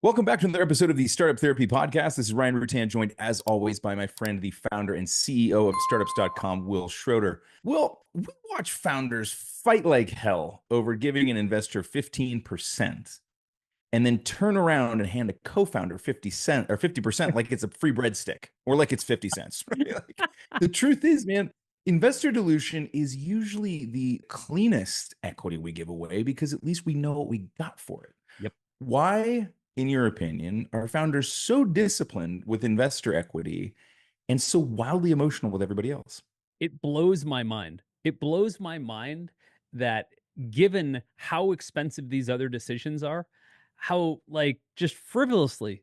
Welcome back to another episode of the Startup Therapy Podcast. This is Ryan Rutan, joined as always by my friend, the founder and CEO of startups.com, Will Schroeder. Will, we watch founders fight like hell over giving an investor 15% and then turn around and hand a co-founder 50% like it's a free breadstick or like it's 50 cents. Right? Like, the truth is, man, investor dilution is usually the cleanest equity we give away because at least we know what we got for it. Yep. Why, in your opinion, are founders so disciplined with investor equity and so wildly emotional with everybody else? It blows my mind. It blows my mind that given how expensive these other decisions are, how just frivolously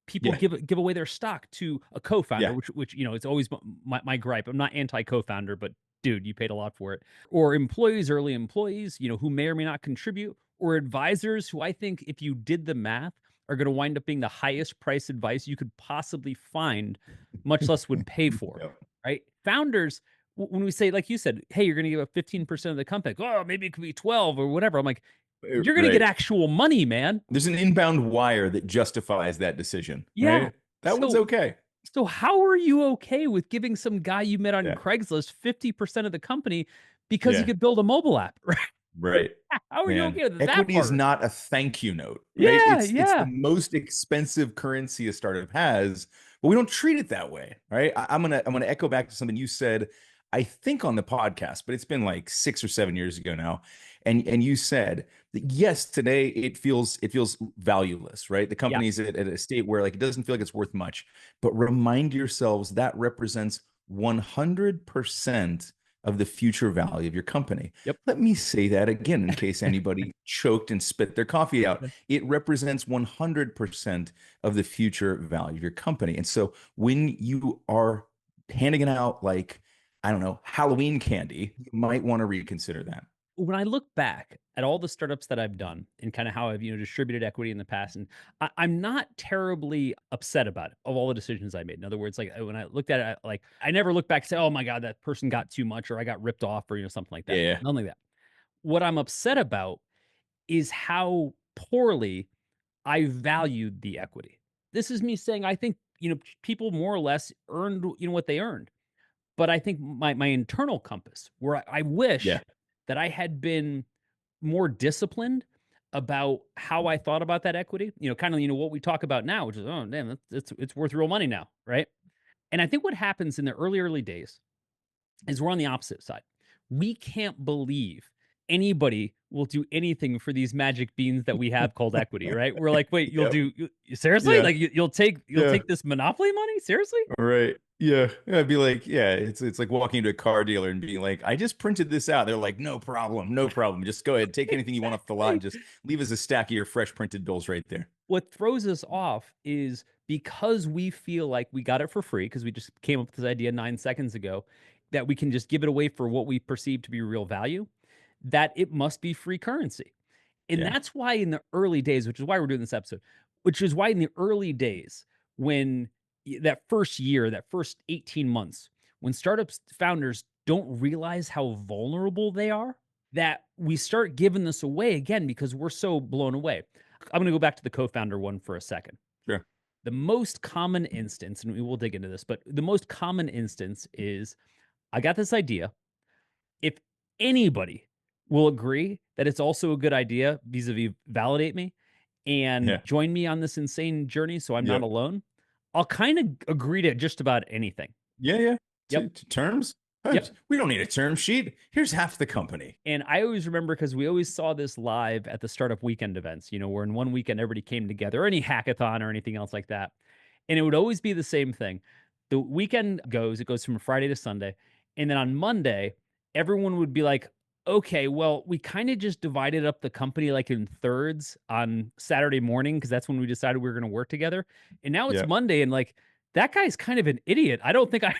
people Yeah. give away their stock to a co-founder, Yeah. which it's always my gripe. I'm not anti co-founder, but dude, you paid a lot for it. Or employees, early employees, who may or may not contribute, or advisors who I think if you did the math are going to wind up being the highest price advice you could possibly find, much less would pay for. Yep. Right? Founders, when we say, like you said, hey, you're going to give up 15% of the company. Oh, maybe it could be 12 or whatever. I'm like, you're going to get Right. actual money, man. There's an inbound wire that justifies that decision. Yeah. Right? That one's okay. So how are you okay with giving some guy you met on Yeah. Craigslist 50% of the company because Yeah. you could build a mobile app? Right? Right. How are you okay with that Equity part? is not a thank you note, right? Yeah, It's the most expensive currency a startup has, but we don't treat it that way, right? I'm gonna echo back to something you said, I think on the podcast, but it's been like 6 or 7 years ago now. And you said that yes, today it feels valueless, right? The Yeah. company's at a state where like it doesn't feel like it's worth much. But remind yourselves that represents 100% of the future value of your company. Yep. Let me say that again in case anybody choked and spit their coffee out. It represents 100% of the future value of your company. And so when you are handing it out like, I don't know, Halloween candy, you might want to reconsider that. When I look back at all the startups that I've done and kind of how I've distributed equity in the past, and I'm not terribly upset about it of all the decisions I made. In other words, like when I looked at it, I never look back and say, "Oh my god, that person got too much," or "I got ripped off," or something like that. Yeah. Nothing like that. What I'm upset about is how poorly I valued the equity. This is me saying I think people more or less earned what they earned. But I think my internal compass, where I wish Yeah. that I had been more disciplined about how I thought about that equity, kind of, what we talk about now, which is, oh, damn, it's worth real money now, right? And I think what happens in the early days is we're on the opposite side. We can't believe anybody will do anything for these magic beans that we have called equity, right? We're like, wait, Yep. seriously? Yeah. Like you'll take Yeah. this monopoly money? Seriously? Right. Yeah. I'd be like, yeah, it's like walking to a car dealer and being like, I just printed this out. They're like, no problem, no problem. Just go ahead, take anything you want off the lot and just leave us a stack of your fresh printed bills right there. What throws us off is because we feel like we got it for free because we just came up with this idea 9 seconds ago that we can just give it away for what we perceive to be real value, that it must be free currency. And Yeah. that's why in the early days, which is why we're doing this episode, which is why in the early days, when that first year, that first 18 months, when startups founders don't realize how vulnerable they are, that we start giving this away again because we're so blown away. I'm going to go back to the co-founder one for a second. Sure. The most common instance, and we will dig into this, but the most common instance is I got this idea. If anybody will agree that it's also a good idea, vis-a-vis validate me and Yeah. join me on this insane journey so I'm not Yep. alone, I'll kind of agree to just about anything. Yeah. Yeah. Yep. Terms. Yep. We don't need a term sheet. Here's half the company. And I always remember because we always saw this live at the startup weekend events, where in one weekend everybody came together, or any hackathon or anything else like that. And it would always be the same thing. The weekend it goes from Friday to Sunday. And then on Monday, everyone would be like, okay, well, we kind of just divided up the company like in thirds on Saturday morning because that's when we decided we were going to work together. And now it's Yeah. Monday, and like that guy's kind of an idiot. I don't think I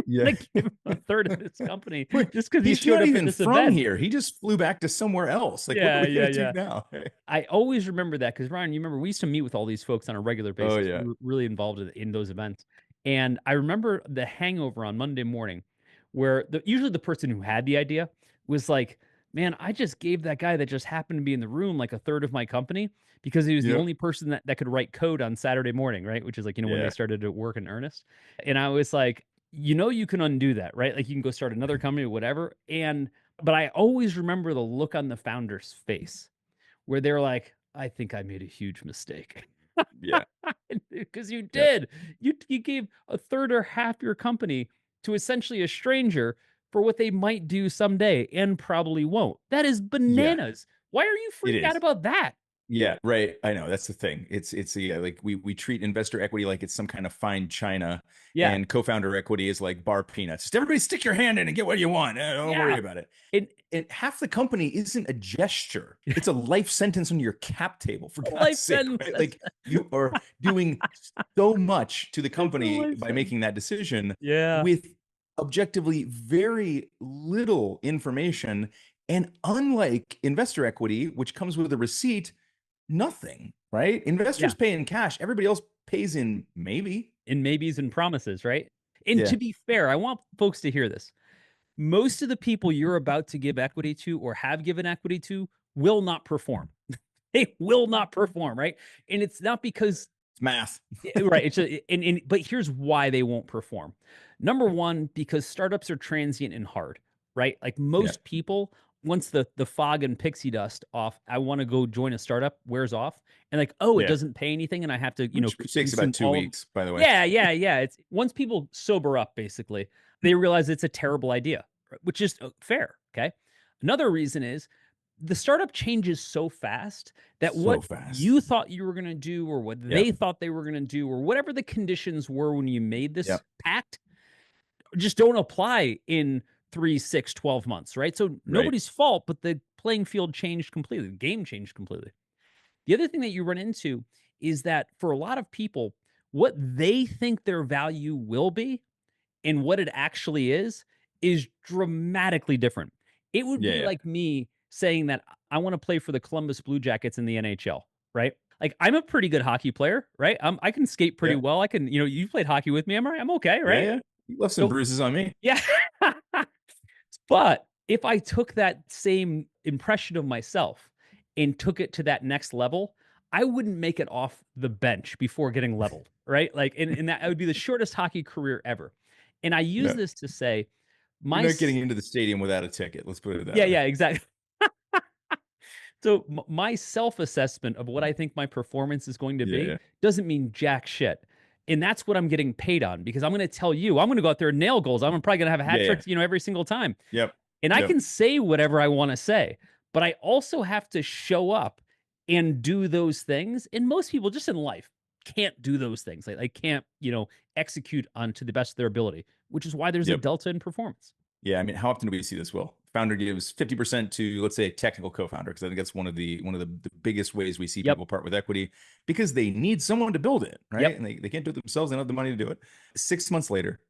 Yeah. want to give him a third of this company just because he He's showed not up at even this from event. here. He just flew back to somewhere else. Like, what Yeah, are we yeah, gonna yeah. do now? I always remember that because Ryan, you remember we used to meet with all these folks on a regular basis. Oh, yeah. We were really involved in those events. And I remember the hangover on Monday morning where usually the person who had the idea was like, man, I just gave that guy that just happened to be in the room like a third of my company because he was the Yep. only person that could write code on Saturday morning, right? Which is like, when they Yeah. started to work in earnest. And I was like, you can undo that, right? Like you can go start another company or whatever. But I always remember the look on the founder's face where they're like, I think I made a huge mistake. Yeah. Because you Yep. did. You gave a third or half your company to essentially a stranger for what they might do someday and probably won't. That is Yeah. bananas. Why are you It freaked out is. about that? Yeah, right. I know that's the thing. It's yeah, like we treat investor equity like it's some kind of fine china, Yeah. and co-founder equity is like bar peanuts. Just everybody stick your hand in and get what you want. Don't worry Yeah. about it. And And half the company isn't a gesture. It's a life sentence on your cap table, for a God's life sake, sentence. right? Like you are doing so much to the It's a company life by sentence. making that decision Yeah. with objectively very little information. And unlike investor equity, which comes with a receipt, nothing, right? Yeah. Investors pay in cash. Everybody else pays in maybe. In maybes and promises, right? And Yeah. to be fair, I want folks to hear this. Most of the people you're about to give equity to or have given equity to will not perform. They will not perform, right? And it's not because It's math. right. But here's why they won't perform. Number one, because startups are transient and hard, right? Like Yeah. most people, once the fog and pixie dust off, I want to go join a startup wears off, and like, oh, it Yeah. doesn't pay anything, and I have to, Which takes consume about two all of. weeks, by the way. Yeah, yeah, yeah. It's once people sober up, basically, they realize it's a terrible idea, which is fair. Okay. Another reason is the startup changes so fast that So what fast. you thought you were going to do or what Yep. they thought they were going to do or whatever the conditions were when you made this Yep. pact just don't apply in 3, 6, 12 months, right? So Right. nobody's fault, but the playing field changed completely. The game changed completely. The other thing that you run into is that for a lot of people, what they think their value will be and what it actually is dramatically different. It would Yeah. be Yeah. like me saying that I want to play for the Columbus Blue Jackets in the NHL, right? Like I'm a pretty good hockey player, right? I can skate pretty Yeah. well. I can, you played hockey with me. I'm okay, Yeah. right? Yeah. You left some So bruises on me. yeah. But if I took that same impression of myself and took it to that next level, I wouldn't make it off the bench before getting leveled, right? Like, and that would be the shortest hockey career ever. And I use Yeah. this to say, You're my, not getting into the stadium without a ticket. Let's put it that yeah, way. yeah, exactly. So my self assessment of what I think my performance is going to Yeah. be Yeah. doesn't mean jack shit. And that's what I'm getting paid on because I'm going to tell you, I'm going to go out there and nail goals. I'm probably going to have a hat Yeah. Yeah. trick, every single time. Yep. And I Yep. can say whatever I want to say, but I also have to show up and do those things. And most people just in life can't do those things. Like they can't, execute on to the best of their ability, which is why there's a Yep. delta in performance. Yeah, I mean, how often do we see this? Will founder gives 50% to, let's say, a technical co-founder, because I think that's one of the biggest ways we see Yep. people part with equity, because they need someone to build it, right? Yep. And they can't do it themselves. They don't have the money to do it. 6 months later,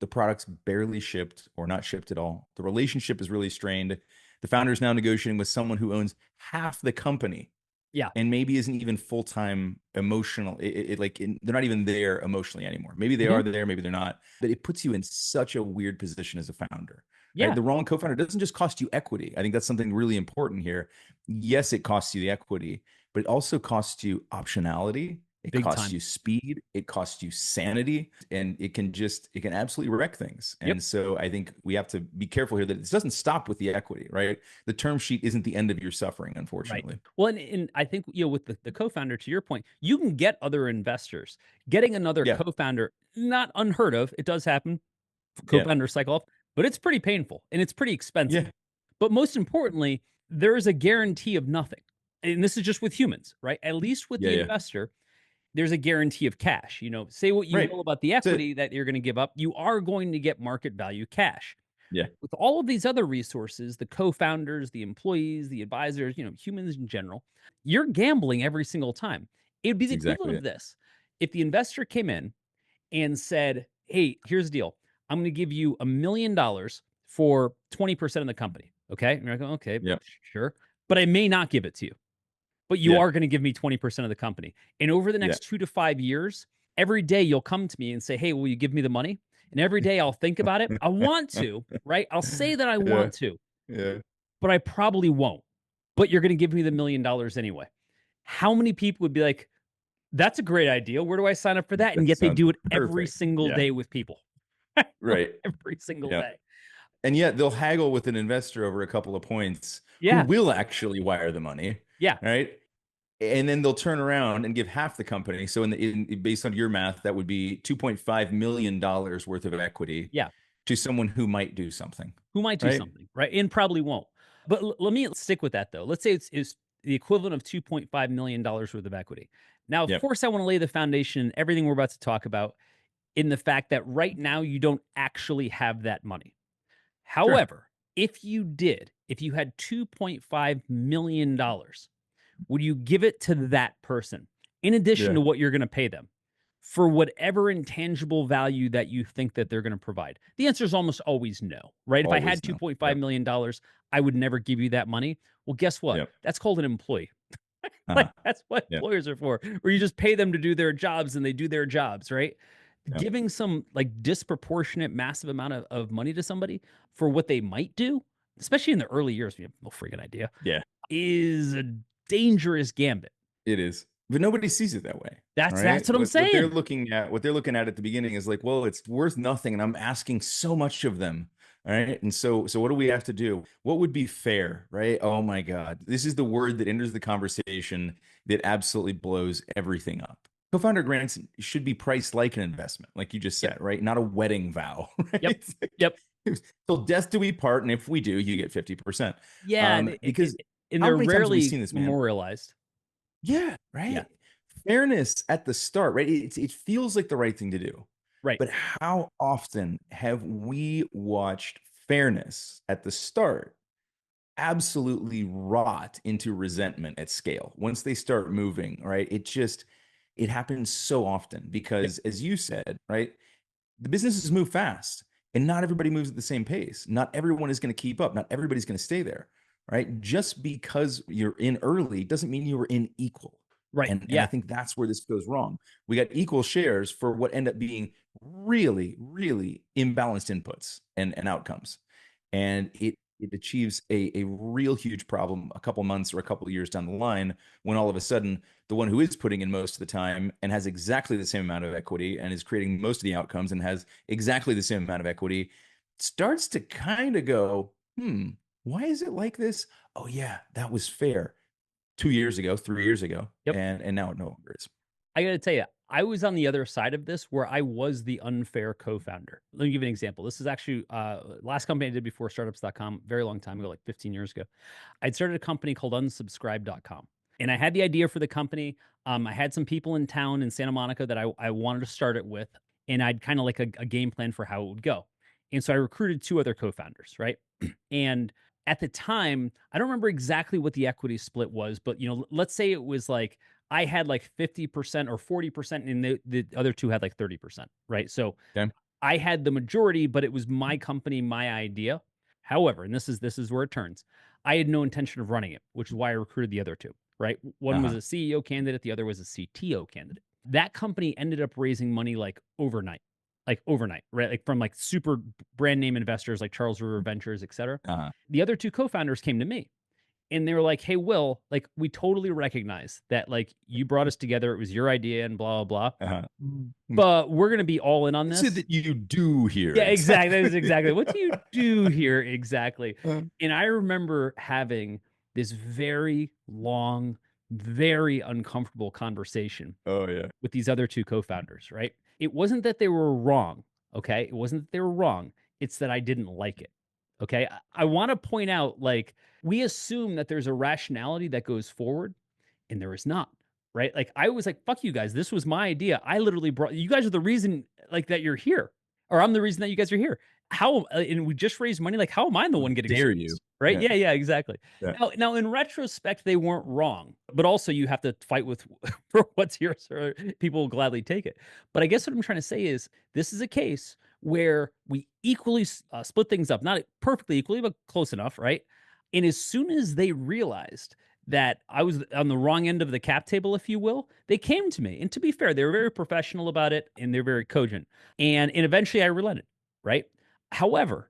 the product's barely shipped or not shipped at all. The relationship is really strained. The founder is now negotiating with someone who owns half the company Yeah. and maybe isn't even full-time emotional. They're not even there emotionally anymore. Maybe they Mhm. are there, maybe they're not, but it puts you in such a weird position as a founder, right? Yeah. The wrong co-founder doesn't just cost you equity. I think that's something really important here. Yes, it costs you the equity, but it also costs you optionality. It Big costs time. you speed, it costs you sanity, and it can absolutely wreck things. Yep. And so I think we have to be careful here that it doesn't stop with the equity, right? The term sheet isn't the end of your suffering, Right. unfortunately. Well, and I think, with the co-founder, to your point, you can get other investors. Getting another Yeah. co-founder, not unheard of. It does happen. Yeah. Co-founder cycle off, but it's pretty painful and it's pretty expensive. Yeah. But most importantly, there is a guarantee of nothing. And this is just with humans, right? At least with Yeah. the Yeah. investor, there's a guarantee of cash. Say what you Right. will about the That's it. equity that you're going to give up, you are going to get market value cash. Yeah. With all of these other resources, the co-founders, the employees, the advisors, humans in general, you're gambling every single time. It'd be That's the equivalent exactly of it. this. If the investor came in and said, "Hey, here's the deal. I'm going to give you $1 million for 20% of the company." Okay. And you're like, okay, Yeah. sure. But I may not give it to you, but you Yeah. are going to give me 20% of the company. And over the Yeah. next 2 to 5 years, every day you'll come to me and say, "Hey, will you give me the money?" And every day I'll think about it. I want to, right? I'll say that I Yeah. want to. Yeah. but I probably won't. But you're going to give me the $1 million anyway. How many people would be like, that's a great idea. Where do I sign up for that? And That yet they sounds do it every perfect. single Yeah. day with people. Right. Every single Yeah. day. And yet they'll haggle with an investor over a couple of points who Yeah. will actually wire the money, Yeah. right? And then they'll turn around and give half the company. So based on your math, that would be $2.5 million worth of equity Yeah. to someone who might do something, Who might do right? something, right? And probably won't. But let me stick with that though. Let's say it's the equivalent of $2.5 million worth of equity. Now, of Yep. course, I want to lay the foundation, everything we're about to talk about, in the fact that right now you don't actually have that money. Sure. However, if you did, if you had $2.5 million, would you give it to that person in addition Yeah. to what you're going to pay them for whatever intangible value that you think that they're going to provide? The answer is almost always no, right? If I had Always no. $2.5 Yep. million, I would never give you that money. Well, guess what? Yep. That's called an employee. Like Uh-huh. that's what Yep. employers are for, where you just pay them to do their jobs and they do their jobs, right? Yep. Giving some like disproportionate, massive amount of money to somebody for what they might do, especially in the early years, we have no freaking idea, Yeah. is a dangerous gambit. It is. But nobody sees it that way. All That's right. what I'm saying. What they're looking at the beginning is like, well, it's worth nothing, and I'm asking so much of them. All right. And so what do we have to do? What would be fair? Right. Oh my God. This is the word that enters the conversation that absolutely blows everything up. Co-founder grants should be priced like an investment, like you just Yep. said, right? Not a wedding vow, right? Yep. Yep. Till death do we part, and if we do, you get 50%. Yeah. Because And how they're many times have we rarely seen this, man? memorialized. Yeah, Yeah. right. Fairness at the start, right? It feels like the right thing to do. Right. But how often have we watched fairness at the start absolutely rot into resentment at scale once they start moving, right? It happens so often Yep. because, as you said, right, the businesses move fast and not everybody moves at the same pace. Not everyone is going to keep up. Not everybody's going to stay there, right? Just because you're in early doesn't mean you were in equal. Right. And I Yeah. think that's where this goes wrong. We got equal shares for what end up being really, really imbalanced inputs and outcomes. And it achieves a real huge problem a couple months or a couple of years down the line when all of a sudden the one who is putting in most of the time and has exactly the same amount of equity and is creating most of the outcomes and has exactly the same amount of equity starts to kind of go, why is it like this? Oh yeah, that was fair 2 years ago, 3 years ago, Yep. and now it no longer is. I got to tell you, I was on the other side of this where I was the unfair co-founder. Let me give you an example. This is actually last company I did before startups.com, very long time ago, like 15 years ago. I'd started a company called unsubscribe.com. And I had the idea for the company. I had some people in town in Santa Monica that I wanted to start it with. And I'd kind of like a game plan for how it would go. And so I recruited two other co-founders, right? And at the time, I don't remember exactly what the equity split was, but let's say it was like I had like 50% or 40%, and the other two had like 30%, right? So Okay. I had the majority, but it was my company, my idea. However, and this is where it turns. I had no intention of running it, which is why I recruited the other two, right? One was Uh-huh. a CEO candidate, the other was a CTO candidate. That company ended up raising money like overnight, right? Like from like super brand name investors like Charles River Ventures, et cetera. Uh-huh. The other two co-founders came to me and they were like, "Hey, Will, like we totally recognize that like you brought us together. It was your idea and blah, blah, blah. Uh-huh. But we're going to be all in on What is it this." that you do here Yeah, exactly. That is exactly? exactly. What do you do here exactly? Uh, And I remember having this very long, very uncomfortable conversation oh yeah. with these other two co-founders, right? It wasn't that they were wrong, okay? It wasn't that they were wrong. It's that I didn't like it. Okay? I want to point out like we assume that there's a rationality that goes forward and there is not, right? Like I was like, fuck you guys. This was my idea. I literally brought you guys are the reason like that you're here. Or I'm the reason that you guys are here. How and we just raised money. Like, how am I the How one getting dare screwed? you? Right? Yeah. Yeah, yeah, exactly. Yeah. Now, in retrospect, they weren't wrong, but also you have to fight with for what's yours, or people will gladly take it. But I guess what I'm trying to say is this is a case where we equally split things up, not perfectly equally, but close enough, right? And as soon as they realized that I was on the wrong end of the cap table, if you will, they came to me. And to be fair, they were very professional about it and they're very cogent. And eventually I relented, right? However,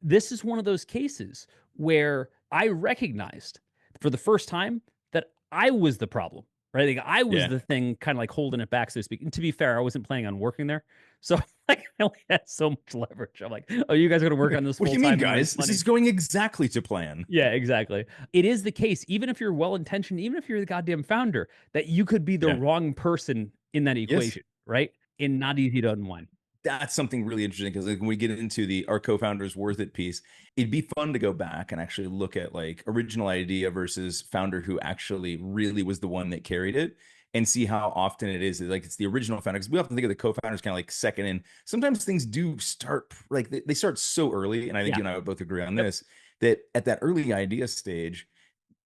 this is one of those cases where I recognized for the first time that I was the problem, right? Like I was Yeah. the thing kind of like holding it back, so to speak. And to be fair, I wasn't planning on working there. So like I only had so much leverage. I'm like, oh, you guys are gonna work on this What do full you mean, time and make guys? This money. is going exactly to plan. Yeah, exactly. It is the case, even if you're well intentioned, even if you're the goddamn founder, that you could be the Yeah. wrong person in that Yes. equation, right? And not easy to unwind. That's something really interesting because like when we get into the our co-founders worth it piece, it'd be fun to go back and actually look at like original idea versus founder who actually really was the one that carried it and see how often it is like it's the original founder because we often think of the co-founders kind of like second in. Sometimes things do start like they start so early, and I think Yeah. you and I would both agree on Yep. this that at that early idea stage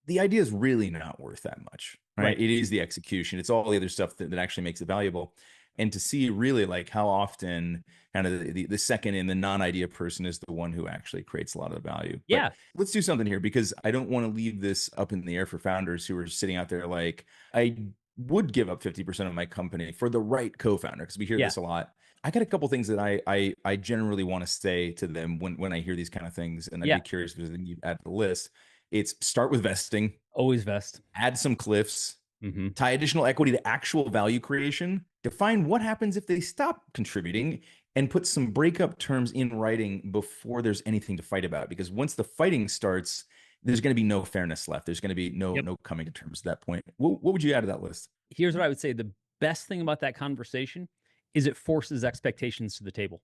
the idea is really not worth that much, right? Right. It is the execution. It's all the other stuff that actually makes it valuable. And to see really like how often kind of the second in the non-idea person is the one who actually creates a lot of the value. But Yeah. let's do something here because I don't want to leave this up in the air for founders who are sitting out there like, I would give up 50% of my company for the right co-founder because we hear Yeah. this a lot. I got a couple things that I generally want to say to them when I hear these kind of things, and I'd Yeah. be curious if there's anything you add to the list. It's start with vesting, Always vest. add some cliffs, Hmm. tie additional equity to actual value creation, define what happens if they stop contributing, and put some breakup terms in writing before there's anything to fight about. Because once the fighting starts, there's going to be no fairness left. There's going to be Yep. no coming to terms at that point. What would you add to that list? Here's what I would say. The best thing about that conversation is it forces expectations to the table,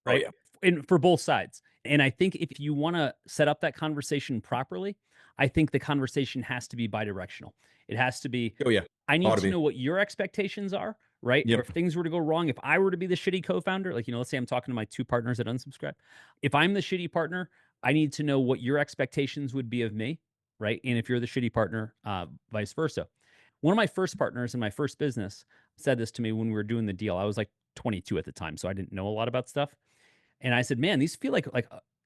Oh right? yeah, And for both sides. And I think if you want to set up that conversation properly, I think the conversation has to be bidirectional. It has to be, oh yeah, I ought need to to be. know what your expectations are, right? Or Yep. if things were to go wrong, if I were to be the shitty co-founder, like, let's say I'm talking to my two partners at Unsubscribe. If I'm the shitty partner, I need to know what your expectations would be of me, right? And if you're the shitty partner, vice versa. One of my first partners in my first business said this to me when we were doing the deal. I was like 22 at the time, so I didn't know a lot about stuff. And I said, "Man, these feel like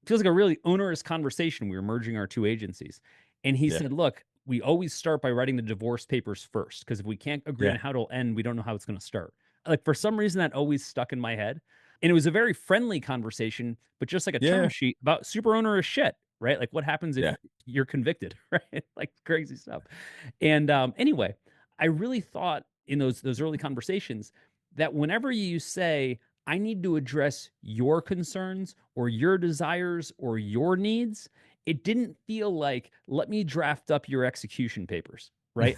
feels like a really onerous conversation. We were merging our two agencies." And he Yeah. said, "Look, we always start by writing the divorce papers first because if we can't agree on Yeah. how it'll end, we don't know how it's going to start." Like for some reason that always stuck in my head. And it was a very friendly conversation, but just like a term Yeah. sheet about super onerous shit, right? Like what happens if Yeah. you're convicted, right? Like crazy stuff. And anyway, I really thought in those early conversations that whenever you say I need to address your concerns or your desires or your needs, it didn't feel like let me draft up your execution papers, right?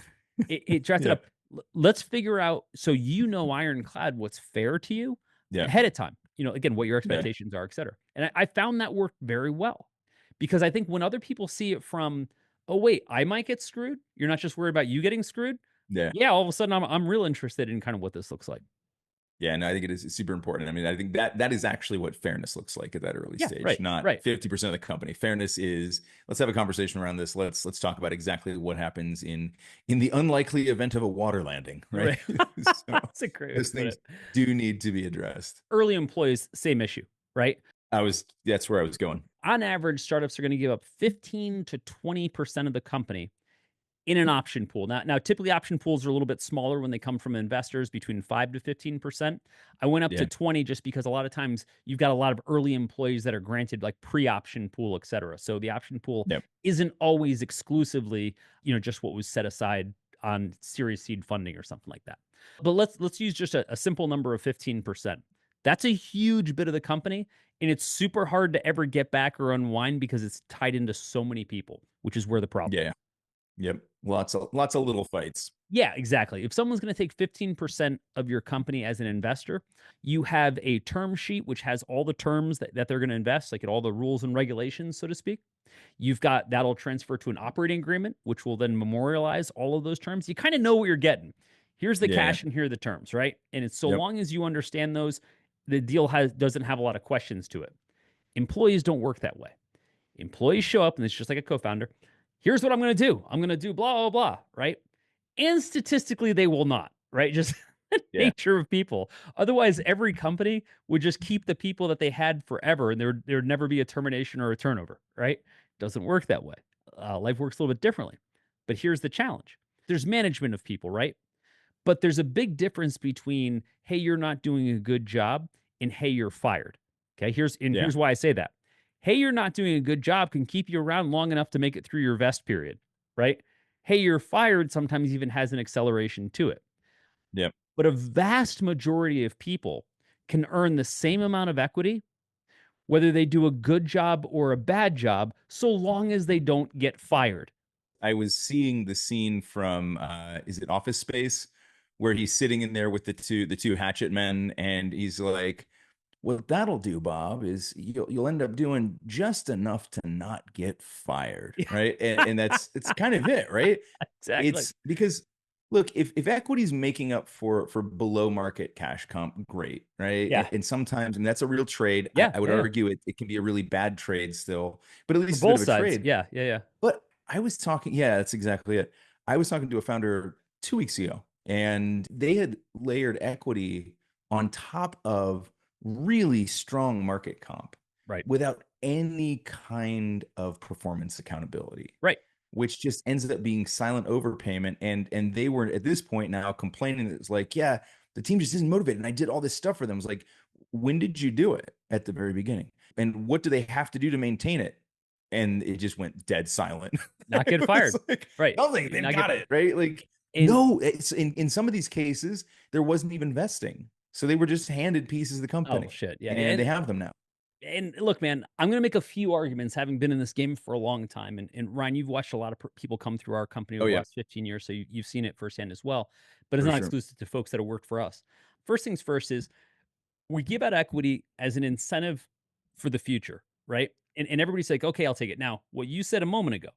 It drafted Yeah. up. Let's figure out so you know ironclad what's fair to you Yeah. ahead of time. Again, what your Yeah. expectations are, et cetera. And I found that worked very well because I think when other people see it from, oh wait, I might get screwed. You're not just worried about you getting screwed. Yeah. Yeah, all of a sudden I'm real interested in kind of what this looks like. Yeah, no, I think it is super important. I mean, I think that is actually what fairness looks like at that early Yeah, stage, right, not right, 50% of the company. Fairness is let's have a conversation around this. Let's talk about exactly what happens in the unlikely event of a water landing, right? right. So That's a great way to those put things it. do need to be addressed. Early employees, same issue, right? That's where I was going. On average, startups are going to give up 15 to 20% of the company in an option pool. Now, typically option pools are a little bit smaller when they come from investors, between 5 to 15%. I went up to Yeah. 20 just because a lot of times you've got a lot of early employees that are granted like pre-option pool, et cetera. So the option pool Yep. isn't always exclusively, just what was set aside on Series Seed funding or something like that. But let's use just a simple number of 15%. That's a huge bit of the company, and it's super hard to ever get back or unwind because it's tied into so many people, which is where the problem. Yeah. Yep. Lots of little fights. Yeah, exactly. If someone's going to take 15% of your company as an investor, you have a term sheet which has all the terms that they're going to invest, like all the rules and regulations, so to speak. You've got that'll transfer to an operating agreement, which will then memorialize all of those terms. You kind of know what you're getting. Here's the Yeah. cash and here are the terms, right? And it's so Yep. long as you understand those, the deal doesn't have a lot of questions to it. Employees don't work that way. Employees show up and it's just like a co-founder. Here's what I'm going to do. I'm going to do blah, blah, blah, right? And statistically, they will not, right? Just the Yeah. nature of people. Otherwise, every company would just keep the people that they had forever and there would never be a termination or a turnover, right? Doesn't work that way. Life works a little bit differently. But here's the challenge. There's management of people, right? But there's a big difference between, hey, you're not doing a good job and hey, you're fired. Okay. Yeah. Here's why I say that. Hey, you're not doing a good job can keep you around long enough to make it through your vest period, right? Hey, you're fired sometimes even has an acceleration to it. Yep. But a vast majority of people can earn the same amount of equity, whether they do a good job or a bad job, so long as they don't get fired. I was seeing the scene from is it Office Space, where he's sitting in there with the two hatchet men, and he's like, what that'll do, Bob, is you'll end up doing just enough to not get fired, right? And that's it's kind of it, right? Exactly. It's because look, if equity's making up for below market cash comp, great, right? Yeah. And sometimes, and that's a real trade. I, Yeah. I would Yeah. Yeah. argue it can be a really bad trade still, but at For least it's a bit both of a sides. trade. Yeah. Yeah. Yeah. But I was talking, yeah, that's exactly it. I was talking to a founder 2 weeks ago, and they had layered equity on top of really strong market comp Right. without any kind of performance accountability, Right. which just ends up being silent overpayment. And they were at this point now complaining that it's like, yeah, the team just isn't motivated. And I did all this stuff for them. It's like, when did you do it? At the very beginning. And what do they have to do to maintain it? And it just went dead silent. Not It get was fired. like Right. nothing. They've Not get got fired. it right. Like And no, it's in some of these cases there wasn't even vesting, so they were just handed pieces of the oh company, shit. Yeah. and they have them now. And look, man, I'm going to make a few arguments having been in this game for a long time. And Ryan, you've watched a lot of people come through our company Oh over the yeah, last 15 years. So you've seen it firsthand as well. But it's for not sure. exclusive to folks that have worked for us. First things first is we give out equity as an incentive for the future, right? And everybody's like, okay, I'll take it. Now, what you said a moment ago,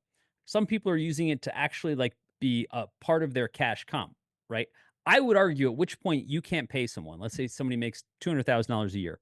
some people are using it to actually like be a part of their cash comp, right? I would argue at which point you can't pay someone. Let's say somebody makes $200,000 a year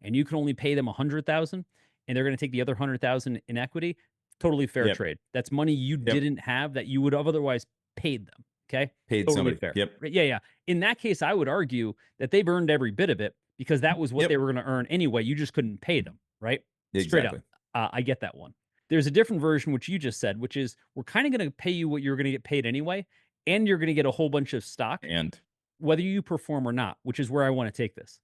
and you can only pay them 100,000 and they're going to take the other 100,000 in equity. Totally fair Yep, trade. That's money you yep. didn't have that you would have otherwise paid them. Okay. Paid Totally somebody. fair. Yep, Right, yeah. Yeah. In that case, I would argue that they've earned every bit of it because that was what yep. they were going to earn anyway. You just couldn't pay them. Right. Straight up. Exactly. I get that one. There's a different version, which you just said, which is we're kind of going to pay you what you're going to get paid anyway. And you're going to get a whole bunch of stock, And whether you perform or not, which is where I want to take this.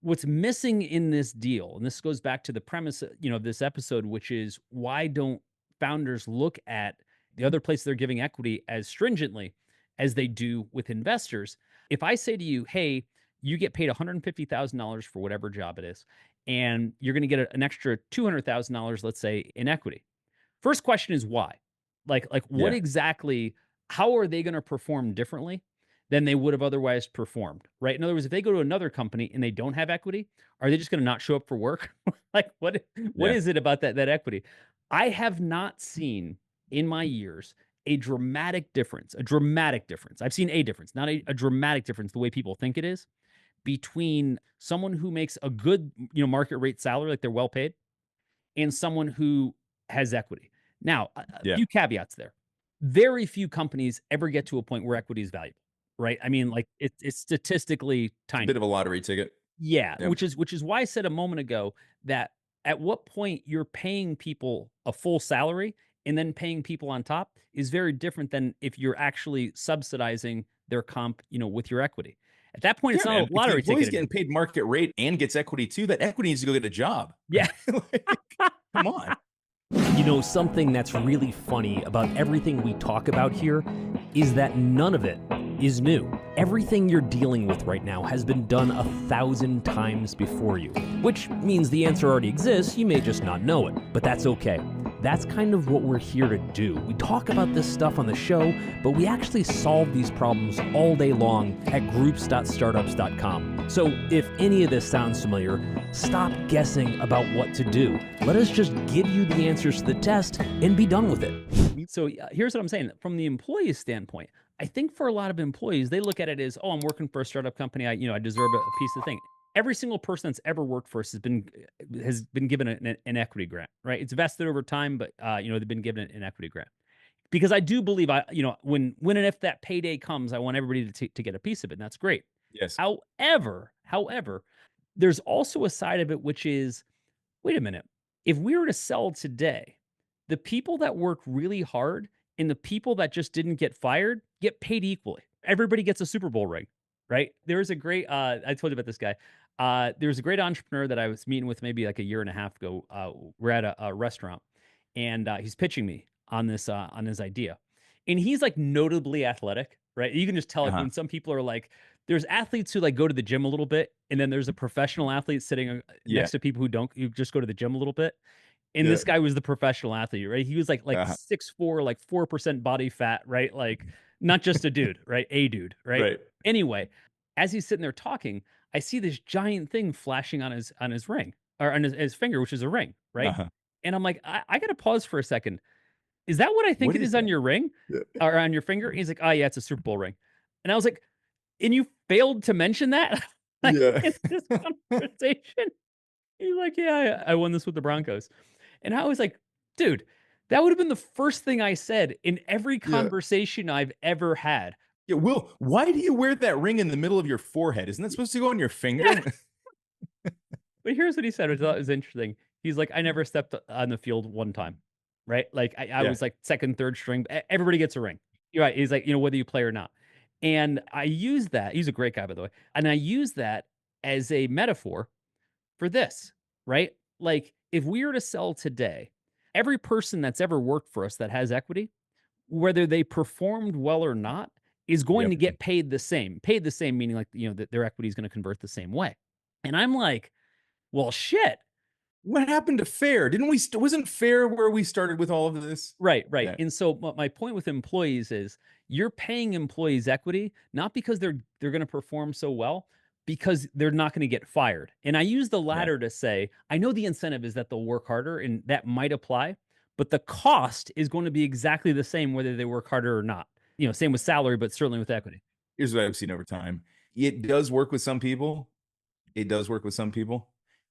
What's missing in this deal, and this goes back to the premise, of this episode, which is why don't founders look at the other place they're giving equity as stringently as they do with investors? If I say to you, hey, you get paid $150,000 for whatever job it is, and you're going to get an extra $200,000, let's say, in equity. First question is why? Like what yeah, exactly, how are they going to perform differently than they would have otherwise performed, right? In other words, if they go to another company and they don't have equity, are they just going to not show up for work? Like what yeah. is it about that equity? I have not seen in my years a dramatic difference, a dramatic difference. I've seen a difference, not a dramatic difference the way people think it is between someone who makes a good, market rate salary, like they're well paid, and someone who has equity. Now, a Yeah. few caveats there. Very few companies ever get to a point where equity is valuable, right? I mean, like it's statistically It's a bit tiny. of a lottery ticket. Yeah, Yep. which is why I said a moment ago that at what point you're paying people a full salary and then paying people on top is very different than if you're actually subsidizing their comp, with your equity. At that point, Yeah, it's not man. a If the lottery ticket employee's anymore. getting paid market rate and gets equity too, that equity needs to go get a job. Yeah. Like, come on. Something that's really funny about everything we talk about here is that none of it is new. Everything you're dealing with right now has been done 1,000 times before you, which means the answer already exists, you may just not know it, but that's okay. That's kind of what we're here to do. We talk about this stuff on the show, but we actually solve these problems all day long at groups.startups.com. So if any of this sounds familiar, stop guessing about what to do. Let us just give you the answers to the test and be done with it. So here's what I'm saying from the employee standpoint. I think for a lot of employees, they look at it as, oh, I'm working for a startup company. I deserve a piece of the thing. Every single person that's ever worked for us has been given an equity grant, right? It's vested over time, but they've been given an equity grant because I do believe when and if that payday comes, I want everybody to get a piece of it, and that's great. Yes. However, there's also a side of it which is, wait a minute, if we were to sell today, the people that work really hard and the people that just didn't get fired get paid equally. Everybody gets a Super Bowl ring, right? There's a great I told you about this guy. There's a great entrepreneur that I was meeting with maybe like a year and a half ago. We're at a restaurant, and he's pitching me on this on his idea, and he's like notably athletic, right? You can just tell like Uh-huh. when some people are like, there's athletes who like go to the gym a little bit, and then there's a professional athlete sitting Yeah. next to people who just go to the gym a little bit. And Yeah. this guy was the professional athlete, right? He was like Uh-huh. 6'4", like 4% body fat, right? Like not just a dude, right? A dude, right? Right. Anyway, as he's sitting there talking, I see this giant thing flashing on his ring or on his finger, which is a ring, right? Uh-huh. And I'm like, I gotta pause for a second. Is that what I think What it is is on that? your ring Yeah. or on your finger? He's like, oh yeah, it's a Super Bowl ring. And I was like, and you failed to mention that like Yeah. in this conversation? He's like, yeah, I won this with the Broncos. And I was like, dude, that would have been the first thing I said in every Yeah. conversation I've ever had. Yeah. Will, why do you wear that ring in the middle of your forehead? Isn't that supposed to go on your finger? But here's what he said, which I thought was interesting. He's like, I never stepped on the field one time, right? Like I Yeah. was like second, third string. Everybody gets a ring. You're right. He's like, whether you play or not. And I use that. He's a great guy, by the way. And I use that as a metaphor for this, right? Like if we were to sell today, every person that's ever worked for us that has equity, whether they performed well or not, is going Yep. to get paid the same. Paid the same, meaning like, that their equity is going to convert the same way. And I'm like, well, shit. What happened to fair? Didn't we? Wasn't fair where we started with all of this? Right, right. Yeah. And so my point with employees is you're paying employees equity, not because they're going to perform so well, because they're not going to get fired. And I use the Yeah. latter to say, I know the incentive is that they'll work harder and that might apply, but the cost is going to be exactly the same whether they work harder or not. Same with salary, but certainly with equity. Here's what I've seen over time. It does work with some people. It does work with some people.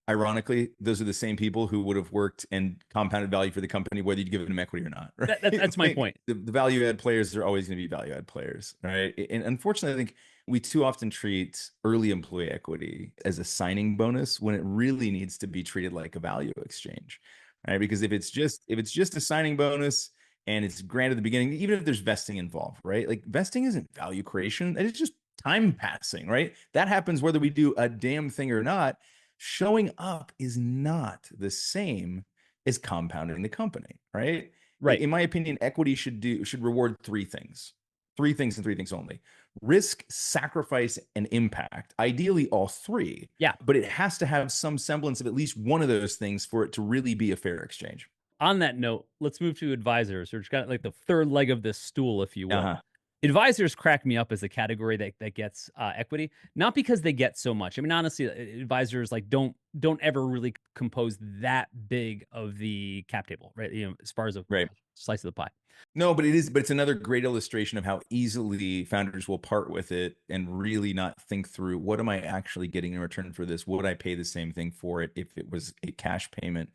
Ironically, those are the same people who would have worked and compounded value for the company, whether you give them equity or not. Right? That's my point. The value add players are always going to be value add players, right? And unfortunately, I think we too often treat early employee equity as a signing bonus when it really needs to be treated like a value exchange, right? Because if it's just a signing bonus and it's granted at the beginning, even if there's vesting involved, right? Like vesting isn't value creation; it's just time passing, right? That happens whether we do a damn thing or not. Showing up is not the same as compounding the company, right? Right. In my opinion, equity should reward three things and three things only: risk, sacrifice, and impact. Ideally, all three. Yeah. But it has to have some semblance of at least one of those things for it to really be a fair exchange. On that note, let's move to advisors, which got like the third leg of this stool, if you will. Uh-huh. Advisors crack me up as a category that gets equity, not because they get so much. I mean, honestly, advisors like don't ever really compose that big of the cap table, right? As far as a Right. slice of the pie. No, but it's another great illustration of how easily founders will part with it and really not think through, what am I actually getting in return for this? Would I pay the same thing for it if it was a cash payment?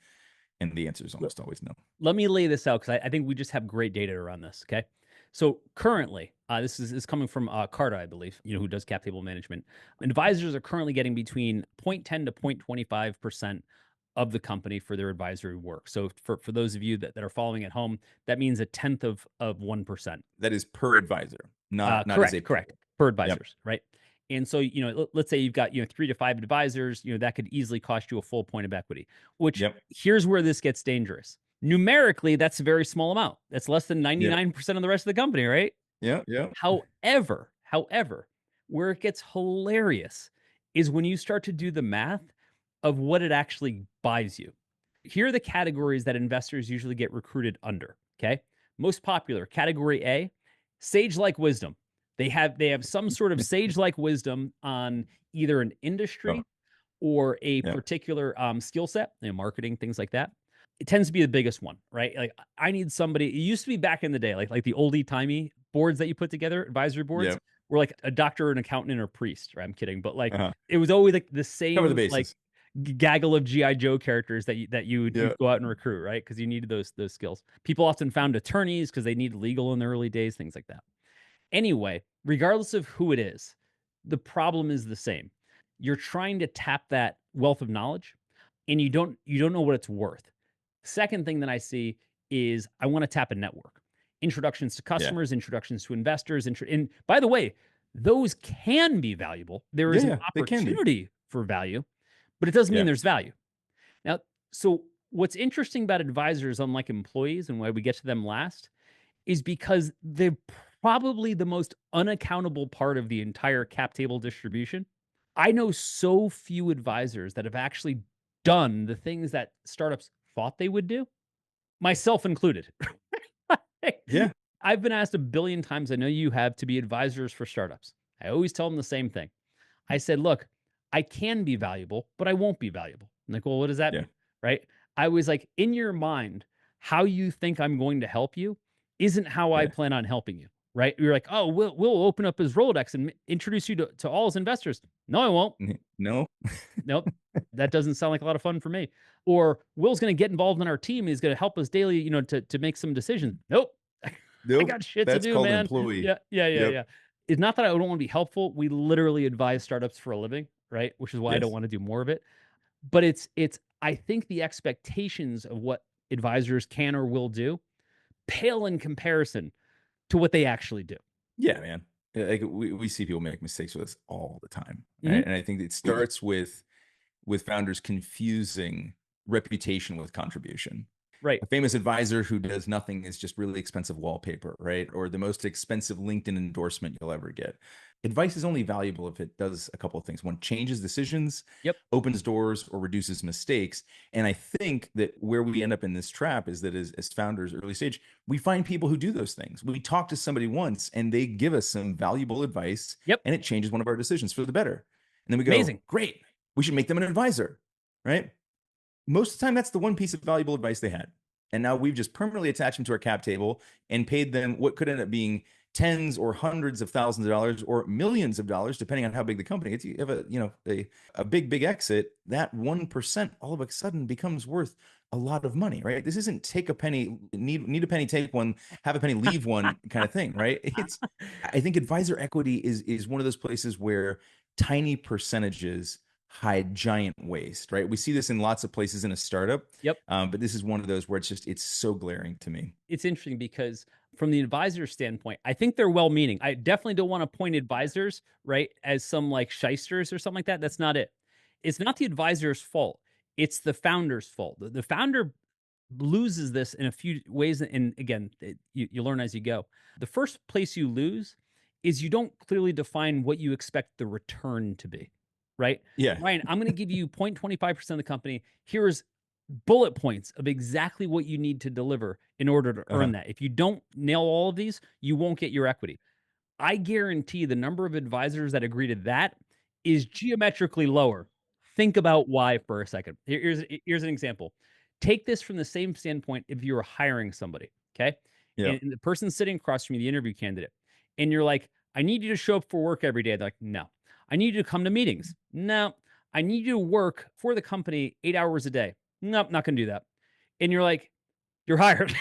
And the answer is almost always no. Let me lay this out because I think we just have great data around this. Okay. So currently, this is coming from Carta, I believe, who does cap table management. Advisors are currently getting between 0.10 to 0.25% of the company for their advisory work. So for those of you that are following at home, that means a tenth of 1%. That is per advisor, not correct, as a correct, per advisors, right? And so, let's say you've got, 3 to 5 advisors, that could easily cost you a full point of equity, which here's where this gets dangerous. Numerically, that's a very small amount. That's less than 99% of the rest of the company, right? Yeah, yeah. However, where it gets hilarious is when you start to do the math of what it actually buys you. Here are the categories that investors usually get recruited under, okay? Most popular, category A, sage-like wisdom. They have some sort of sage-like wisdom on either an industry or a particular skill set, marketing, things like that. It tends to be the biggest one, right? Like I need somebody. It used to be back in the day, like the oldie-timey boards that you put together, advisory boards, were like a doctor, an accountant, or a priest. Right? I'm kidding, but like it was always like the same, cover the bases. Like gaggle of GI Joe characters that you would go out and recruit, right? Because you needed those skills. People often found attorneys because they needed legal in the early days, things like that. Anyway, regardless of who it is, the problem is the same. You're trying to tap that wealth of knowledge, and you don't know what it's worth. Second thing that I see is I want to tap a network. Introductions to customers, introductions to investors. And by the way, those can be valuable. There is an opportunity for value, but it doesn't mean Yeah. there's value. Now, so what's interesting about advisors, unlike employees, and why we get to them last, is because they're probably the most unaccountable part of the entire cap table distribution. I know so few advisors that have actually done the things that startups thought they would do, myself included. Yeah. I've been asked a billion times, I know you have, to be advisors for startups. I always tell them the same thing. I said, look, I can be valuable, but I won't be valuable. I'm like, well, what does that Yeah. mean? Right? I was like, in your mind, how you think I'm going to help you isn't how I Yeah. plan on helping you. Right? You're like, oh, we'll open up his Rolodex and introduce you to all his investors. No, I won't. No. Nope. That doesn't sound like a lot of fun for me. Or Will's going to get involved in our team. He's going to help us daily, to make some decisions. Nope. I Nope. got shit to That's do, called man. employee. Yeah, yeah, yeah, Yep. yeah. It's not that I don't want to be helpful. We literally advise startups for a living, right? Which is why I don't Yes. want to do more of it. But it's I think the expectations of what advisors can or will do pale in comparison to what they actually do. Yeah, man. Like we see people make mistakes with us all the time. Mhm. Right? And I think it starts with founders confusing reputation with contribution. Right. A famous advisor who does nothing is just really expensive wallpaper, right? Or the most expensive LinkedIn endorsement you'll ever get. Advice is only valuable if it does a couple of things. One, changes decisions, Yep. opens doors, or reduces mistakes. And I think that where we end up in this trap is that as founders, early stage, we find people who do those things. We talk to somebody once and they give us some valuable advice, Yep. and it changes one of our decisions for the better. And then we go, Amazing. great, we should make them an advisor, right? Most of the time, that's the one piece of valuable advice they had. And now we've just permanently attached them to our cap table and paid them what could end up being tens or hundreds of thousands of dollars or millions of dollars, depending on how big the company is. You have a big exit, that 1% all of a sudden becomes worth a lot of money, right? This isn't take a penny, need a penny, take one, have a penny, leave one kind of thing, right? I think advisor equity is one of those places where tiny percentages hide giant waste, right? We see this in lots of places in a startup. Yep. But this is one of those where it's so glaring to me. It's interesting because from the advisor standpoint, I think they're well-meaning. I definitely don't want to point advisors, right, as some like shysters or something like that. That's not it. It's not the advisor's fault. It's the founder's fault. The founder loses this in a few ways. And again, you learn as you go. The first place you lose is you don't clearly define what you expect the return to be, right? Yeah. Ryan, I'm going to give you 0.25% of the company. Here's bullet points of exactly what you need to deliver in order to earn that. If you don't nail all of these, you won't get your equity. I guarantee the number of advisors that agree to that is geometrically lower. Think about why for a second. Here's an example. Take this from the same standpoint if you were hiring somebody, okay? Yeah. And the person sitting across from you, the interview candidate, and you're like, I need you to show up for work every day. They're like, no. I need you to come to meetings. No. I need you to work for the company 8 hours a day. Nope, not going to do that. And you're like, you're hired.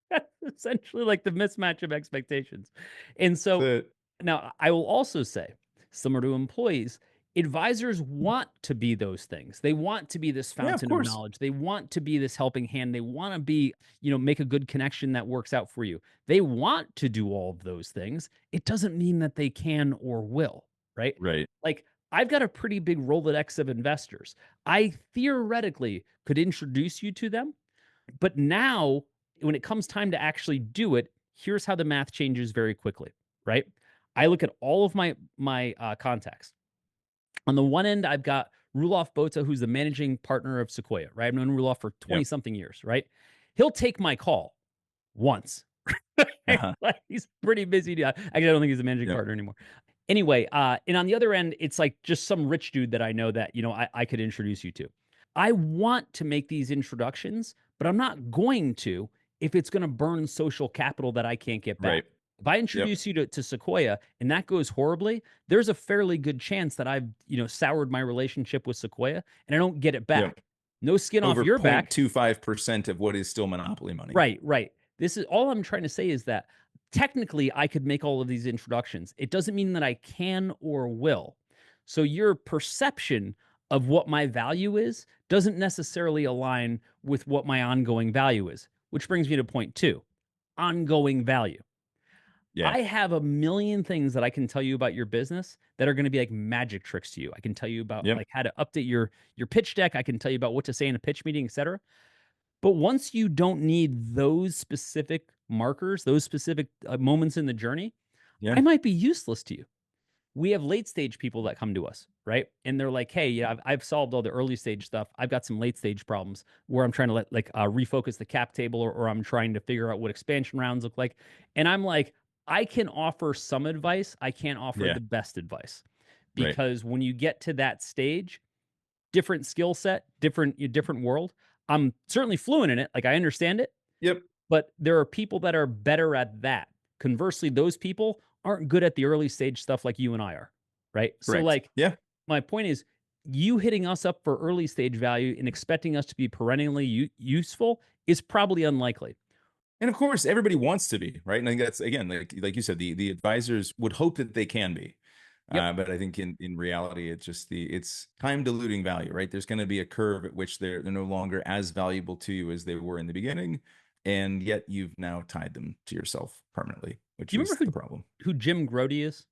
That's essentially like the mismatch of expectations. And so now I will also say, similar to employees, advisors want to be those things. They want to be this fountain of knowledge. They want to be this helping hand. They want to be, make a good connection that works out for you. They want to do all of those things. It doesn't mean that they can or will, right? Right. Like I've got a pretty big Rolodex of investors. I theoretically could introduce you to them, but now when it comes time to actually do it, here's how the math changes very quickly, right? I look at all of my contacts. On the one end, I've got Roelof Botha, who's the managing partner of Sequoia, right? I've known Roelof for 20 something years, right? He'll take my call once. Like, he's pretty busy. Actually, I don't think he's a managing partner anymore. Anyway, and on the other end, it's like just some rich dude that I know that, I could introduce you to. I want to make these introductions, but I'm not going to if it's going to burn social capital that I can't get back. Right. If I introduce you to Sequoia and that goes horribly, there's a fairly good chance that I've, soured my relationship with Sequoia and I don't get it back. Yep. No skin off your back. 0.25% of what is still monopoly money. Right. This is all I'm trying to say is that technically I could make all of these introductions. It doesn't mean that I can or will. So your perception of what my value is doesn't necessarily align with what my ongoing value is, which brings me to point 2, ongoing value. Yeah. I have a million things that I can tell you about your business that are going to be like magic tricks to you. I can tell you about Yep. like how to update your pitch deck. I can tell you about what to say in a pitch meeting, etc. But once you don't need those specific markers, those specific moments in the journey, Yeah. I might be useless to you. We have late stage people that come to us, right? And they're like, "Hey, yeah, I've solved all the early stage stuff. I've got some late stage problems where I'm trying to refocus the cap table, or I'm trying to figure out what expansion rounds look like." And I'm like, I can offer some advice. I can't offer Yeah. the best advice, Right. because when you get to that stage, different skill set, different world. I'm certainly fluent in it. Like I understand it, Yep. but there are people that are better at that. Conversely, those people aren't good at the early stage stuff like you and I are, right? So, Correct. like, Yeah. my point is, you hitting us up for early stage value and expecting us to be perennially useful is probably unlikely. And of course, everybody wants to be, right? And I think that's, again, like you said, the advisors would hope that they can be. Yep. But I think in reality, it's time diluting value, right? There's going to be a curve at which they're no longer as valuable to you as they were in the beginning, and yet you've now tied them to yourself permanently, which Do you is remember the problem. who Jim Grody is?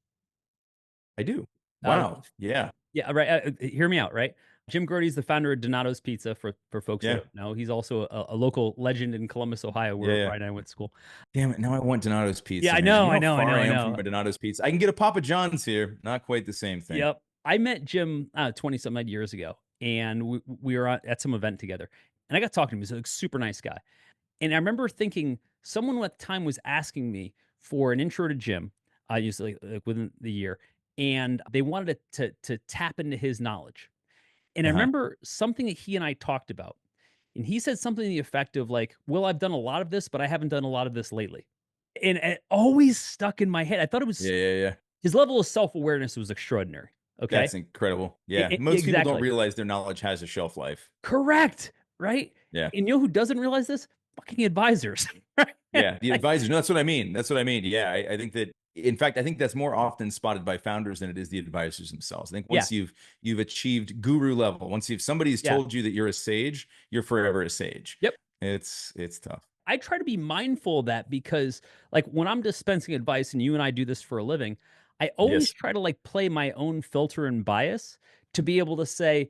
I do. Uh, Wow. Yeah. Yeah, right. Hear me out, right? Jim Grody is the founder of Donato's Pizza. For folks that Yeah. don't know, he's also a local legend in Columbus, Ohio, where Yeah. Ryan and I went to school. Damn it. Now I want Donato's pizza. Yeah, I Man. know, You I know how know, I far know, I I am from know. a Donato's pizza. I can get a Papa John's here. Not quite the same thing. Yep. I met Jim 20 some odd years ago, and we were at some event together, and I got talking to him. He's a super nice guy. And I remember thinking someone at the time was asking me for an intro to Jim, usually like within the year, and they wanted to tap into his knowledge. And I Uh-huh. remember something that he and I talked about. And he said something to the effect of like, "Well, I've done a lot of this, but I haven't done a lot of this lately." And it always stuck in my head. I thought it was Yeah. his level of self-awareness was extraordinary. Okay. That's incredible. Yeah. Most people don't Exactly. realize their knowledge has a shelf life. Correct. Right. Yeah. And you know who doesn't realize this? Fucking advisors. Right? Yeah. The Like, advisors. No, that's what I mean. That's what I mean. Yeah. I think that, in fact, I think that's more often spotted by founders than it is the advisors themselves. I think yeah. once you've achieved guru level, once somebody's Yeah. told you that you're a sage, you're forever a sage. Yep. It's tough. I try to be mindful of that because, like, when I'm dispensing advice, and you and I do this for a living, I always Yes. try to like play my own filter and bias to be able to say,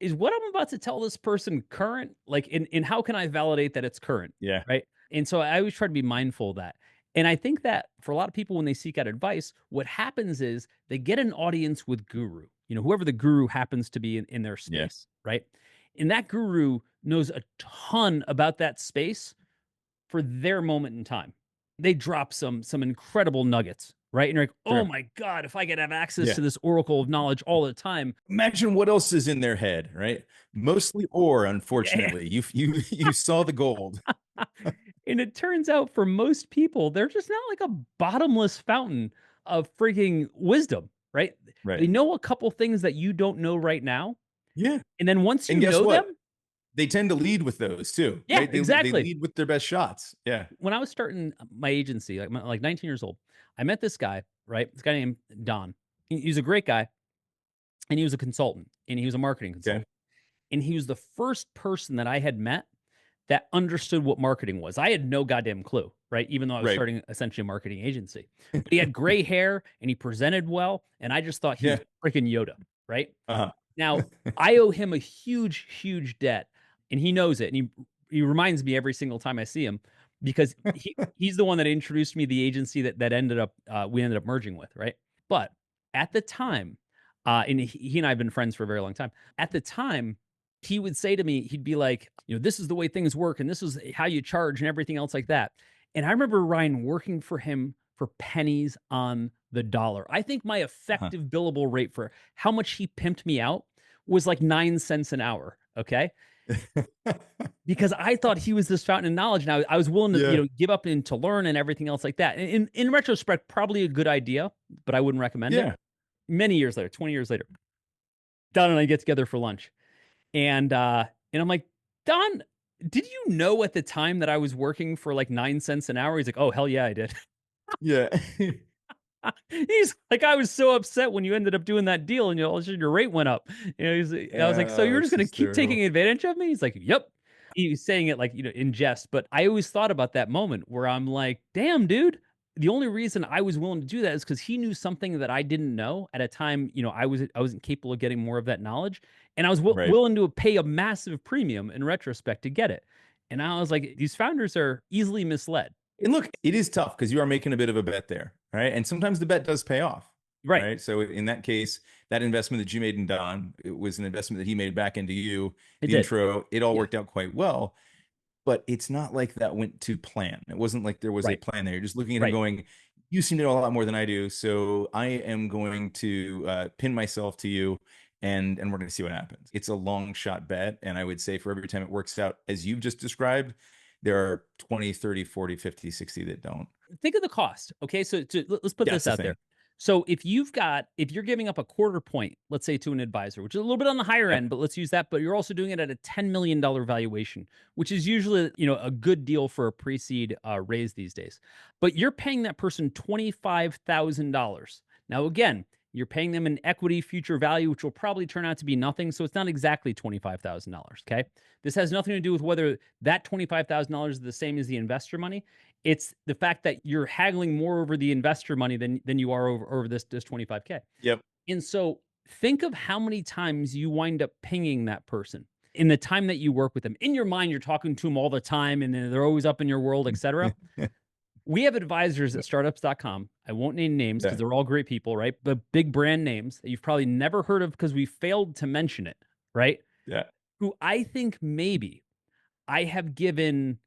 is what I'm about to tell this person current? Like, in how can I validate that it's current? Yeah. Right. And so I always try to be mindful of that. And I think that for a lot of people, when they seek out advice, what happens is they get an audience with guru, whoever the guru happens to be in their Yeah. space. Right. And that guru knows a ton about that space for their moment in time. They drop some incredible nuggets, right? And you're like, oh Sure. my God, if I could have access Yeah. to this oracle of knowledge all the time. Imagine what else is in their head, right? Mostly ore, unfortunately. You saw the gold. And it turns out for most people, they're just not like a bottomless fountain of freaking wisdom, right? Right. They know a couple things that you don't know right now. Yeah. And then once you And guess know what? them, They tend to lead with those too. yeah, Right? They exactly. lead with their best shots. Yeah. When I was starting my agency, like 19 years old, I met this guy, right? This guy named Don. He's a great guy, and he was a consultant, and he was a marketing consultant. Okay. And he was the first person that I had met that understood what marketing was. I had no goddamn clue, right? Even though I was Right. starting essentially a marketing agency. But he had gray hair and he presented well, and I just thought he was freaking Yoda, right? Uh-huh. Now, I owe him a huge, huge debt, and he knows it. And he reminds me every single time I see him, because he's the one that introduced me to the agency that ended up we ended up merging with, right? But at the time, and he and I have been friends for a very long time. At the time, he would say to me, he'd be like, this is the way things work, and this is how you charge, and everything else like that. And I remember Ryan working for him for pennies on the dollar. I think my effective billable rate for how much he pimped me out was like 9 cents an hour. Okay. Because I thought he was this fountain of knowledge. And I was willing to, give up and to learn and everything else like that. And in retrospect, probably a good idea, but I wouldn't recommend it. Many years later, 20 years later, Don and I get together for lunch. And I'm like, Don, did you know at the time that I was working for like 9 cents an hour? He's like, oh, hell yeah, I did. Yeah. He's like, I was so upset when you ended up doing that deal and all of a sudden your rate went up. I was like, so you're just going to keep taking advantage of me? He's like, yep. He was saying it like, in jest, but I always thought about that moment where I'm like, damn, dude, the only reason I was willing to do that is because he knew something that I didn't know at a time, I wasn't capable of getting more of that knowledge. And I was Right. willing to pay a massive premium in retrospect to get it. And I was like, these founders are easily misled. And look, it is tough because you are making a bit of a bet there, right? And sometimes the bet does pay off, Right. right? So in that case, that investment that you made in Don, it was an investment that he made back into you. It The did. intro, it all Yeah. worked out quite well. But it's not like that went to plan. It wasn't like there was a Right. plan there. You're just looking at him Right. going, you seem to know a lot more than I do. So I am going to pin myself to you and we're going to see what happens. It's a long shot bet. And I would say for every time it works out, as you've just described, there are 20, 30, 40, 50, 60 that don't. Think of the cost. Okay. So let's put That's this the out thing. there. So if you're giving up a quarter point, let's say to an advisor, which is a little bit on the higher Yep. end, but let's use that, but you're also doing it at a $10 million valuation, which is usually, a good deal for a pre-seed raise these days. But you're paying that person $25,000. Now, again, you're paying them an equity future value, which will probably turn out to be nothing. So it's not exactly $25,000. Okay. This has nothing to do with whether that $25,000 is the same as the investor money. It's the fact that you're haggling more over the investor money than you are over this 25K. Yep. And so think of how many times you wind up pinging that person in the time that you work with them. In your mind, you're talking to them all the time and they're always up in your world, etc. We have advisors at startups.com. I won't name names because they're all great people, right? But big brand names that you've probably never heard of because we failed to mention it, right? Yeah. Who I think maybe I have given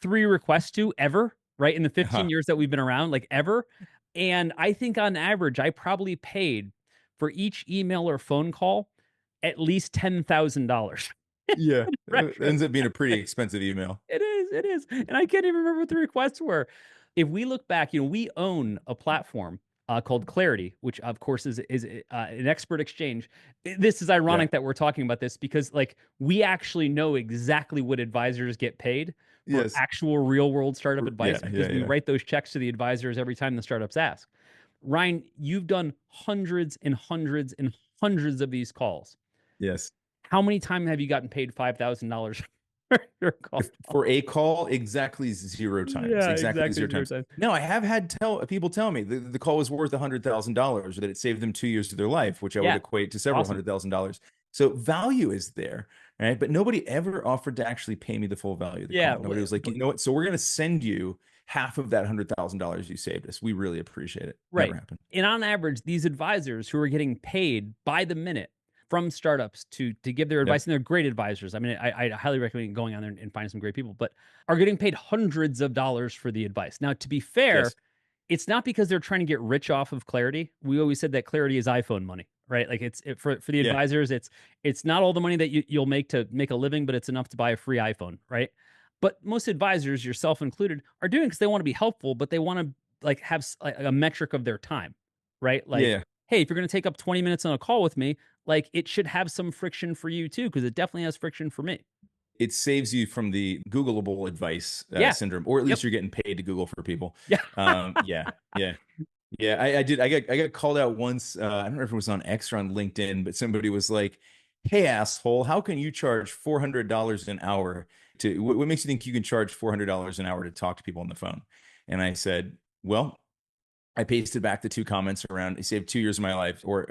3 requests to ever, right? In the 15 years that we've been around, like ever. And I think on average, I probably paid for each email or phone call at least $10,000. Yeah. It ends up being a pretty expensive email. It is. And I can't even remember what the requests were. If we look back, we own a platform called Clarity, which of course is an expert exchange. This is ironic that we're talking about this because we actually know exactly what advisors get paid for actual real world startup advice because we write those checks to the advisors every time the startups ask. Ryan, you've done hundreds and hundreds and hundreds of these calls. Yes. How many times have you gotten paid $5,000 for your call? For a call, exactly 0 times. Yeah, exactly 0 times. No, I have had people tell me the call was worth $100,000 or that it saved them 2 years of their life, which I would equate to several $100,000. So value is there, right? But nobody ever offered to actually pay me the full value of the call. Nobody was like, you know what? So we're going to send you half of that $100,000 you saved us. We really appreciate it. Right. Never happened. And on average, these advisors who are getting paid by the minute from startups to give their advice, and they're great advisors. I mean, I highly recommend going on there and finding some great people, but are getting paid hundreds of dollars for the advice. Now, to be fair, it's not because they're trying to get rich off of Clarity. We always said that Clarity is iPhone money, right? Like for the advisors, it's not all the money that you'll make to make a living, but it's enough to buy a free iPhone, right? But most advisors, yourself included, are doing it because they want to be helpful, but they want to have a metric of their time, right? Like, hey, if you're going to take up 20 minutes on a call with me, it should have some friction for you too, because it definitely has friction for me. It saves you from the Googleable advice syndrome, or at least you're getting paid to Google for people. Yeah. I did. I got called out once. I don't remember if it was on X or on LinkedIn, but somebody was like, "Hey, asshole, how can you charge $400 an hour to? What makes you think you can charge $400 an hour to talk to people on the phone?" And I said, "Well, I pasted back the 2 comments around. It saved 2 years of my life, or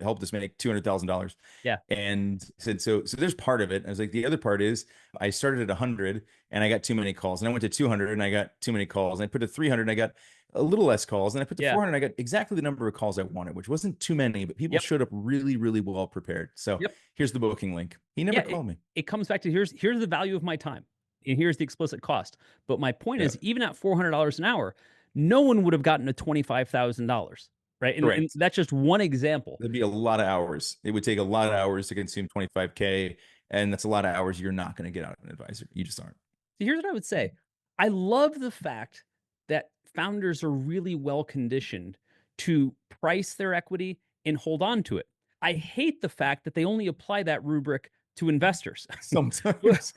helped us make $200,000. Yeah, and said so. There's part of it. I was like, the other part is I started at 100 and I got too many calls, and I went to 200 and I got too many calls, and I put to 300 and I got a little less calls, and I put to 400 and I got exactly the number of calls I wanted, which wasn't too many, but people showed up really, really well prepared. So here's the booking link. He never called me. It comes back to here's the value of my time, and here's the explicit cost. But my point is, even at $400 an hour, no one would have gotten to $25,000, right? And that's just one example. That'd be a lot of hours. It would take a lot of hours to consume 25K, and that's a lot of hours you're not going to get out of an advisor. You just aren't. So here's what I would say. I love the fact that founders are really well conditioned to price their equity and hold on to it. I hate the fact that they only apply that rubric to investors. Sometimes.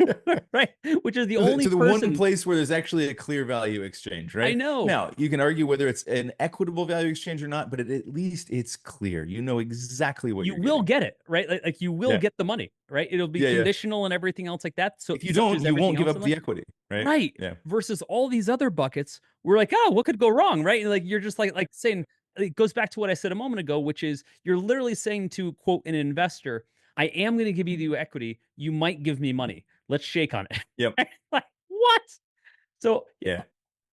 Right? Which is the To the, only to the person. one place where there's actually a clear value exchange, right? I know. Now, you can argue whether it's an equitable value exchange or not, but at least it's clear. You know exactly what You you're will getting. get it, right? Like you will Yeah. get the money, right? It'll be Yeah. conditional and everything else like that. So If you such don't, as you everything won't give else up in the life. equity, right? Right. Yeah. Versus all these other buckets, we're like, oh, what could go wrong, right? And like you're just like saying, it goes back to what I said a moment ago, which is you're literally saying to quote an investor, I am going to give you the equity. You might give me money. Let's shake on it. Yep. Like what? So Yeah.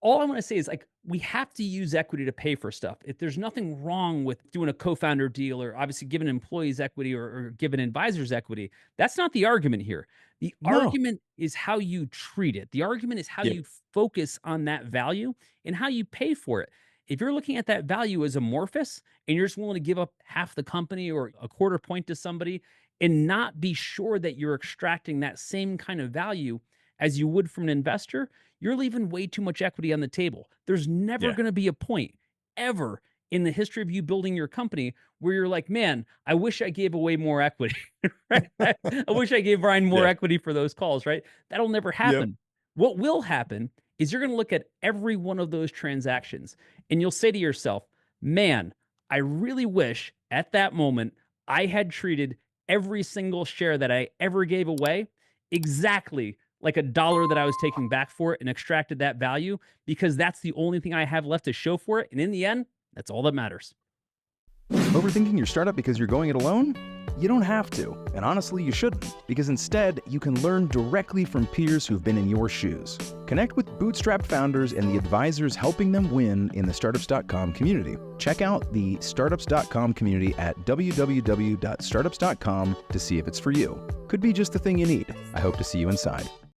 all I want to say is like we have to use equity to pay for stuff. If there's nothing wrong with doing a co-founder deal or obviously giving employees equity or giving advisors equity, that's not the argument here. The No. argument is how you treat it. The argument is how Yep. you focus on that value and how you pay for it. If you're looking at that value as amorphous and you're just willing to give up half the company or a quarter point to somebody and not be sure that you're extracting that same kind of value as you would from an investor, you're leaving way too much equity on the table. There's never Yeah. going to be a point ever in the history of you building your company where you're like, man, I wish I gave away more equity. Right? I wish I gave Ryan more Yeah. equity for those calls, right? That'll never happen. What will happen is you're going to look at every one of those transactions and you'll say to yourself, man, I really wish at that moment I had treated every single share that I ever gave away exactly like a dollar that I was taking back for it and extracted that value because that's the only thing I have left to show for it. And in the end, that's all that matters. Overthinking your startup because you're going it alone? You don't have to, and honestly, you shouldn't, because instead, you can learn directly from peers who've been in your shoes. Connect with bootstrapped founders and the advisors helping them win in the Startups.com community. Check out the Startups.com community at www.startups.com to see if it's for you. Could be just the thing you need. I hope to see you inside.